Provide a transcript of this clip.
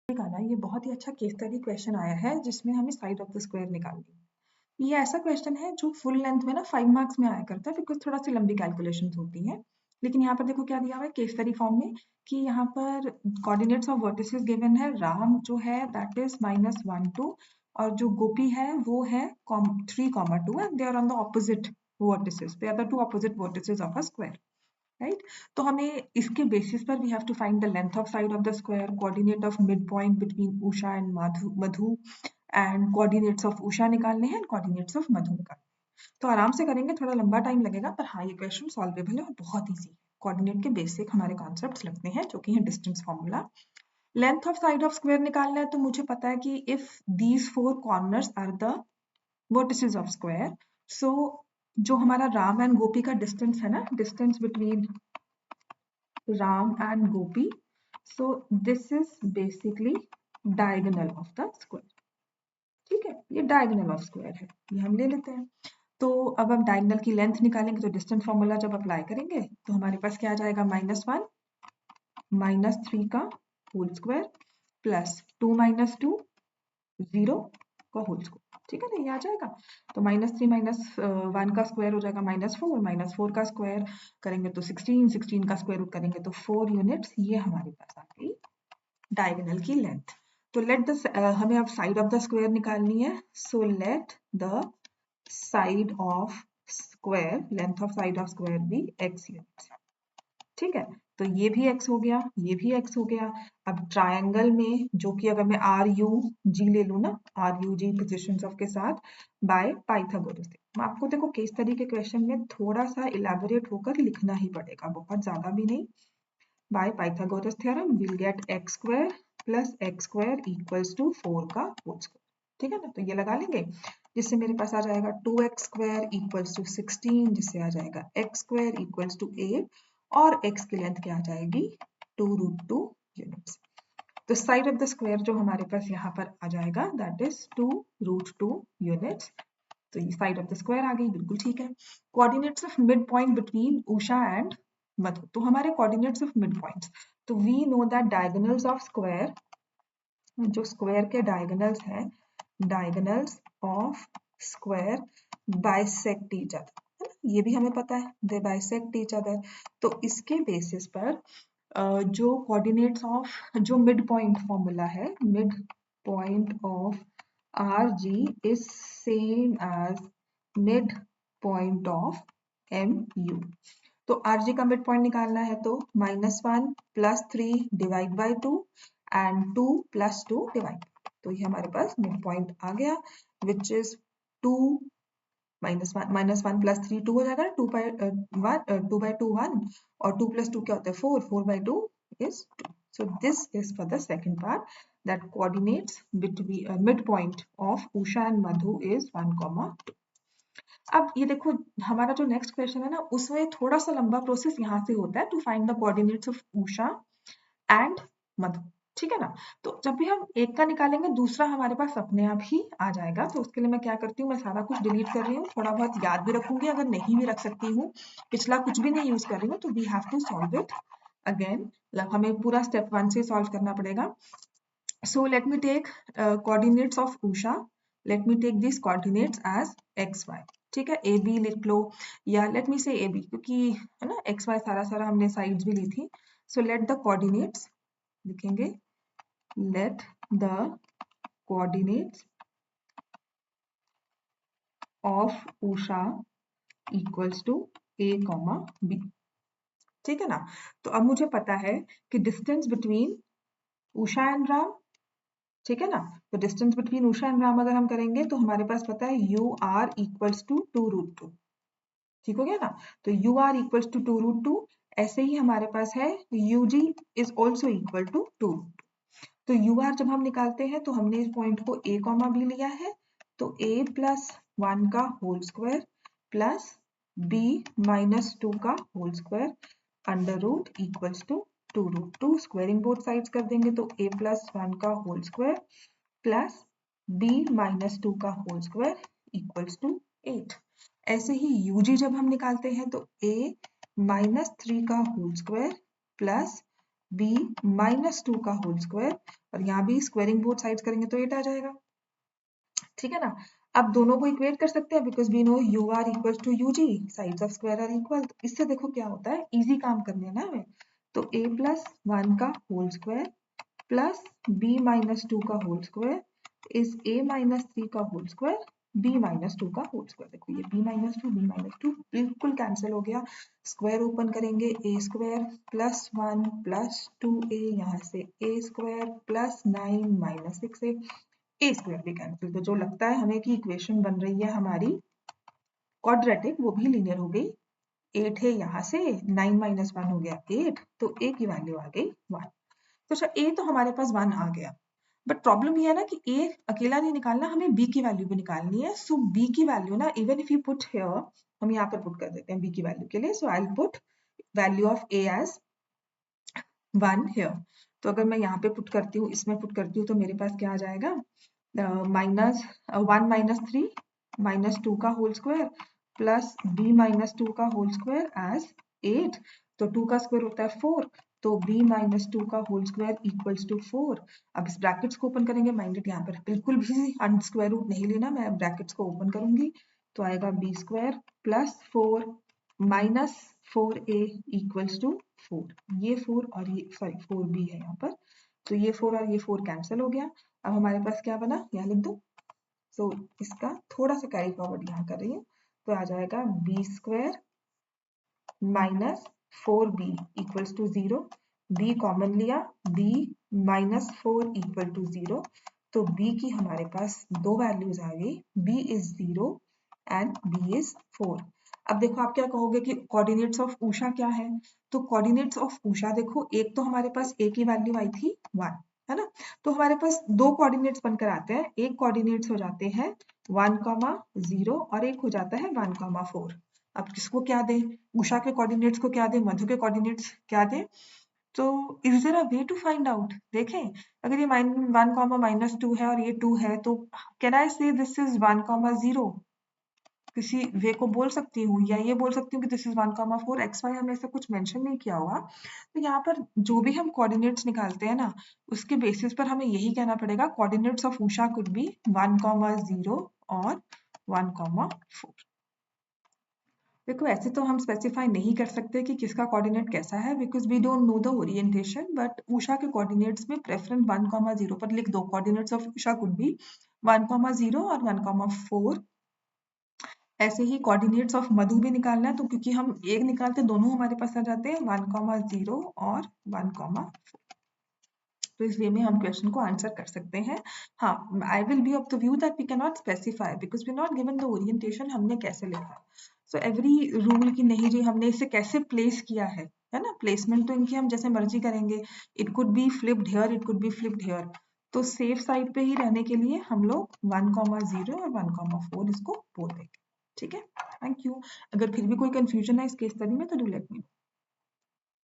निकाला, ये बहुत ही अच्छा केस स्टडी क्वेश्चन आया है जिसमें हमें साइड ऑफ द स्क्वायर निकालनी है। ये ऐसा क्वेश्चन है जो फुल लेंथ में ना 5 मार्क्स में आया करता है बिकॉज थोड़ा सी लंबी कैलकुलेशंस होती हैं। लेकिन यहाँ पर देखो क्या दिया हुआ है केस स्टडी फॉर्म में कि यहाँ पर कोऑर्डिनेट्स ऑफ वर्टिसेस गिवन है। राम जो है दैट इज -1 2 और जो गोपी है वो है 3, 2 and they are on the opposite vertices. They are the two opposite vertices of a square, right. तो हमें इसके बेसिस पर we have to find the length of side of the square, coordinate of mid point between Usha and Madhu and coordinates of Usha निकालने हैं and coordinates of मधु निकालने। तो आराम से करेंगे, थोड़ा लंबा टाइम लगेगा पर हाँ ये क्वेश्चन सॉल्वेबल है और बहुत ईजी है। कोऑर्डिनेट के बेसिक हमारे कॉन्सेप्ट्स लगते हैं जो कि है distance formula. Length of side of square निकालना है तो मुझे पता है कि if these 4 corners are the vertices of square, so जो हमारा राम एंड गोपी का डिस्टेंस है ना, distance between Ram and Gopi. So this is basically diagonal of the square. ठीक है, ये diagonal of square है, ये हम ले लेते हैं। तो अब हम diagonal की लेंथ निकालेंगे तो डिस्टेंस फॉर्मूला जब अप्लाई करेंगे तो हमारे पास क्या आ जाएगा, -1 -3 का होल स्क्वायर प्लस 2 - 2 0 का होल स्क्वायर। ठीक है ना, ये आ जाएगा। तो -3 - 1 का स्क्वायर हो जाएगा -4, -4 का स्क्वायर करेंगे तो 16, 16 का स्क्वायर रूट करेंगे तो 4 यूनिट्स। ये हमारे पास आ गई डायगोनल की लेंथ। तो लेट द हमें अब साइड ऑफ द स्क्वायर निकालनी है। So let the side of square, length of side of square be x units. ठीक है, तो ये भी x हो गया, ये भी x हो गया। अब ट्रायंगल में जो कि अगर मैं आर यू जी ले लूँ ना, आर यू जी पोजिशंस ऑफ के साथ बाय पाइथागोरस। आपको देखो केस स्टडी के क्वेश्चन में थोड़ा सा इलेबोरेट होकर लिखना ही पड़ेगा, बहुत ज्यादा भी नहीं। By Pythagoras theorem will get x square plus x square equals to 4 का होल स्क्वायर। ठीक है ना, तो ये लगा लेंगे जिससे मेरे पास आ जाएगा 2x स्क्वायर इक्वल्स टू 16, जिससे आ जाएगा x स्क्वायर इक्वल्स टू 8 और x की लेंथ क्या आ जाएगी 2√2 यूनिट्स। तो साइड ऑफ द स्क्वायर जो हमारे पास यहाँ पर आ जाएगा दैट इज 2√2 यूनिट्स। तो ये साइड ऑफ द स्क्वायर आ गई, बिल्कुल ठीक है। Coordinates of mid point between Usha and Madhu, तो हमारे कोऑर्डिनेट्स ऑफ मिड पॉइंट्स, तो we know that diagonals of square, जो स्क्वायर के डायगोनल्स हैं, diagonals of square bisect each other, है ना, ये भी हमें पता है, दे बाइसेक्ट ईच अदर। तो इसके बेसिस पर जो कोऑर्डिनेट्स ऑफ जो मिड पॉइंट फॉर्मूला है, mid point of R G is same as mid point of M U. तो आर जी का मिड पॉइंट निकालना है तो -1 + 3 डिवाइड बाई 2 एंड 2 + 2 डिवाइड। तो ये हमारे पास मिड पॉइंट आ गया विच इज 2 -1 + 3 2 हो जाएगा, 2/2 1 और 2 + 2 क्या होता है 4, 4/2 is 2. So this is for the second part, that coordinates between midpoint of Usha and Madhu is 1, 2. अब ये देखो हमारा जो नेक्स्ट क्वेश्चन है ना, उसमें थोड़ा सा लंबा प्रोसेस यहाँ से होता है to find the coordinates of Usha and Madhu. ठीक है ना, तो जब भी हम एक का निकालेंगे दूसरा हमारे पास अपने आप ही आ जाएगा। तो उसके लिए मैं क्या करती हूँ, मैं सारा कुछ डिलीट कर रही हूँ, थोड़ा बहुत याद भी रखूंगी, अगर नहीं भी रख सकती हूँ, पिछला कुछ भी नहीं यूज कर रही हूँ, तो we have to solve it again. हमें पूरा स्टेप 1 से सॉल्व करना पड़ेगा। So let me take coordinates of Usha. Let me take these coordinates as x y. ठीक है, ए बी लिख लो या लेट मी से ए बी, क्योंकि है ना एक्स वाई सारा सारा हमने साइड्स भी ली थी। सो लेट द कोऑर्डिनेट्स लिखेंगे, let the coordinates of Usha equals to A comma B. ठीक है ना, तो अब मुझे पता है कि distance between Usha and Ram, ठीक है ना, तो distance between Usha and Ram अगर हम करेंगे तो हमारे पास पता है यू आर इक्वल्स टू 2√2। ठीक हो गया ना, तो यू आर इक्वल्स टू 2√2। ऐसे ही हमारे पास है U G is also equal to 2। तो यू आर जब हम निकालते हैं तो हमने इस पॉइंट को ए कॉमा बी लिया है, तो a + 1 का होल स्क्वायर प्लस b - 2 का whole square under root equals to 2√2। Squaring both sides कर देंगे तो a + 1 का होल स्क्वायर प्लस b - 2 का होल स्क्वायर इक्वल्स टू 8। ऐसे ही ug जब हम निकालते हैं तो a - 3 का whole square plus b minus 2 का होल स्क्वायर, और यहाँ भी स्क्वायरिंग बोथ साइड्स करेंगे तो 8 आ जाएगा। ठीक है ना। अब दोनों को इक्वेट कर सकते हैं because we know U R equal to U G, sides of square are equal. तो इससे देखो क्या होता है, इजी काम करने है ना हमें। तो a प्लस 1 का whole square plus b minus 2 का whole square is a minus 3 का होल स्क्वायर b माइनस 2 का होल स्क्वायर। देखो ये b माइनस 2 बिल्कुल कैंसिल हो गया। स्क्वायर ओपन करेंगे, a square plus 1 plus 2a, यहाँ से a square plus 9 minus 6a, A square भी कैंसिल। तो जो लगता है हमें कि इक्वेशन बन रही है हमारी क्वाड्रेटिक, वो भी लीनियर हो गई। 8 है यहाँ से, 9 माइनस 1 हो गया 8, तो a की वैल्यू आ गई 1। तो अच्छा a तो हमारे पास 1 आ गया, बट प्रॉब्लम ये है ना कि a अकेला नहीं निकालना, हमें b की वैल्यू भी निकालनी है। सो b की वैल्यू ना, even if you put here, हम यहाँ पर पुट कर देते हैं b की वैल्यू के लिए। So I will put value of a as 1 here. तो अगर मैं यहाँ पे पुट करती हूँ, इसमें पुट करती हूँ, तो मेरे पास क्या आ जाएगा, माइनस 1 माइनस 3 माइनस 2 का whole square plus b minus 2 का होल स्क्वायर एज 8। तो 2 का स्क्वायर होता है 4, तो b माइनस 2 का होल स्क्वायर इक्वल्स टू 4। अब इस ब्रैकेट्स को ओपन करेंगे, माइंडेड यहाँ पर बिल्कुल भी स्क्वायर रूट नहीं लेना, मैं ब्रैकेट्स को ओपन करूंगी तो आएगा b square plus 4 minus 4a equals to 4। ये 4 और ये सॉरी 4b है यहाँ पर, तो ये 4 और ये 4 कैंसिल हो गया। अब हमारे पास क्या बना, यहाँ लिख दो। सो इसका थोड़ा सा कैरी फॉरवर्ड यहाँ कर रही हूँ, तो आ जाएगा b square minus 4b equals to 0। b common लिया, b माइनस 4 इक्वल टू 0। तो b की हमारे पास दो वैल्यूज आ गई, b is 0 and b is 4। अब देखो आप क्या कहोगे कि कोऑर्डिनेट्स ऑफ उषा क्या है। तो कोऑर्डिनेट्स ऑफ उषा देखो, एक तो हमारे पास a की वैल्यू आई थी 1, है ना। तो हमारे पास दो कोऑर्डिनेट्स बनकर आते हैं, एक कोऑर्डिनेट्स हो जाते हैं 1,0 और एक हो जाता है 1,4। अब किसको क्या दें, उषा के कोऑर्डिनेट्स को क्या दें, मधु के कोऑर्डिनेट्स क्या दें। तो is there a way to find out, देखें अगर ये 1, माइनस 2 है और ये 2 है, तो कैन आई से दिस इज 1,0, किसी वे को बोल सकती हूँ, या ये बोल सकती हूँ कि दिस इज 1,4। एक्स वाई हमने ऐसा कुछ मेंशन नहीं किया हुआ। तो यहाँ पर जो भी हम कोऑर्डिनेट्स निकालते हैं ना, उसके बेसिस पर हमें यही कहना पड़ेगा, coordinates of Usha could be 1,0 और 1,4। देखो ऐसे तो हम स्पेसिफाई नहीं कर सकते कि किसका कोऑर्डिनेट कैसा है, because we don't know the orientation. But Usha के कोऑर्डिनेट्स में प्रेफरेंस 1,0 पर लिख दो, coordinates of Usha could be 1,0 और 1,4। ऐसे ही कोऑर्डिनेट्स ऑफ मधु भी निकालना है, तो क्योंकि हम एक निकालते दोनों हमारे पास आ जाते हैं 1,0 और 1,4। तो इस वे में हम क्वेश्चन को आंसर कर सकते हैं। हाँ, I will be of the view that we can not specify because we not given the orientation, हमने कैसे लिखा। सो एवरी रूल की नहीं जी हमने इसे कैसे प्लेस किया है ना। प्लेसमेंट तो इनकी हम जैसे मर्जी करेंगे, it could be flipped here, it could be flipped here. तो सेफ साइड पे ही रहने के लिए हम लोग 1,0 और 1,4 इसको बोल देंगे। ठीक है, थैंक यू। अगर फिर भी कोई कंफ्यूजन है इस केस स्टडी में तो डू लेट मी नो।